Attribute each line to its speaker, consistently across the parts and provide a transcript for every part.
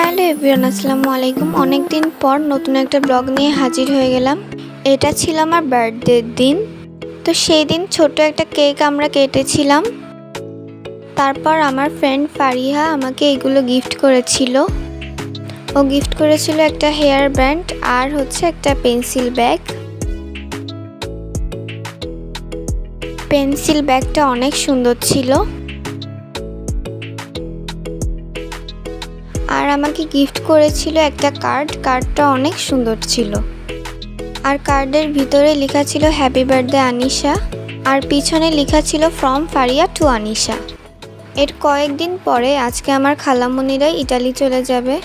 Speaker 1: Hello everyone, আসসালামু আলাইকুম। অনেক দিন পর নতুন একটা ব্লগ নিয়ে হাজির হয়ে গেলাম। এটা ছিল আমার বার্থডের দিন। তো সেই দিন ছোট একটা কেক আমরা কেটেছিলাম। তারপর আমার ফ্রেন্ড ফারিহা আমাকে এগুলো গিফট করেছিল। ও গিফট করেছিল একটা হেয়ার ব্যান্ড আর হচ্ছে একটা পেন্সিল ব্যাগ। পেন্সিল ব্যাগটা অনেক সুন্দর ছিল। আর আমাকে গিফট করেছিল একটা কার্ডটা অনেক সুন্দর ছিল। আর কার্ডের ভিতরে লেখা ছিল হ্যাপি বার্থডে আনিশা, আর পিছনে লেখা ছিল ফ্রম ফারিয়া টু আনিশা। এর কয়েকদিন পরে আজকে আমার খালামণিরা ইতালি চলে যাবে।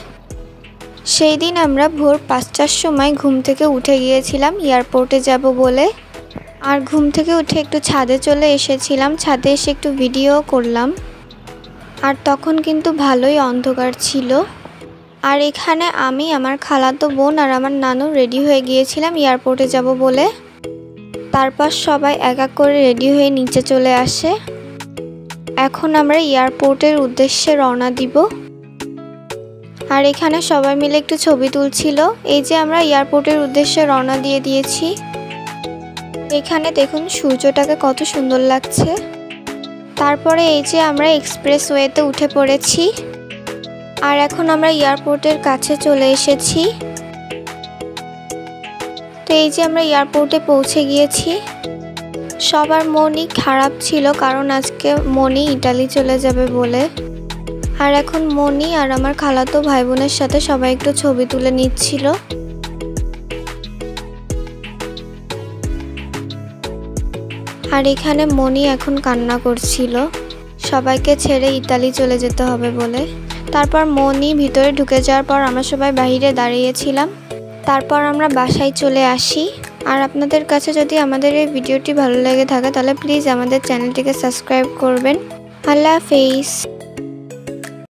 Speaker 1: সেই দিন আমরা ভোর 5টার সময় ঘুম থেকে উঠে গিয়েছিলাম এয়ারপোর্টে যাব বলে। আর ঘুম থেকে উঠে একটু ছাদে চলে এসেছিলাম, ছাদে এসে একটু ভিডিও করলাম। আর তখন কিন্তু ভালোই অন্ধকার ছিল। আর এখানে আমি, আমার খালাতো বোন আর আমার নানু রেডি হয়ে গিয়েছিলাম এয়ারপোর্টে যাব বলে। তারপর সবাই এক এক করে রেডি হয়ে নিচে চলে আসে। এখন আমরা এয়ারপোর্টের উদ্দেশ্যে রওনা দিব। আর এখানে সবাই মিলে একটু ছবি তুলছিল। এই যে আমরা এয়ারপোর্টের উদ্দেশ্যে রওনা দিয়ে দিয়েছি। এখানে দেখুন সূর্যটাকে কত সুন্দর লাগছে। তারপরে এই যে আমরা এক্সপ্রেসওয়েতে উঠে পড়েছি। আর এখন আমরা এয়ারপোর্টের কাছে চলে এসেছি। তো এই যে আমরা এয়ারপোর্টে পৌঁছে গিয়েছি। সবার মনই খারাপ ছিল, কারণ আজকে মনি ইতালি চলে যাবে বলে। আর এখন মনি আর আমার খালাতো ভাই বোনের সাথে সবাই একটু ছবি তুলে নিচ্ছিল। আর এখানে মনি এখন কান্না করছিল, সবাইকে ছেড়ে ইতালি চলে যেতে হবে বলে। তারপর মনি ভিতরে ঢুকে যাওয়ার পর আমরা সবাই বাইরে দাঁড়িয়েছিলাম। তারপর আমরা বাসায় চলে আসি। আর আপনাদের কাছে যদি আমাদের এই ভিডিওটি ভালো লেগে থাকে তাহলে প্লিজ আমাদের চ্যানেলটিকে সাবস্ক্রাইব করবেন। আল্লাহ হাফেজ।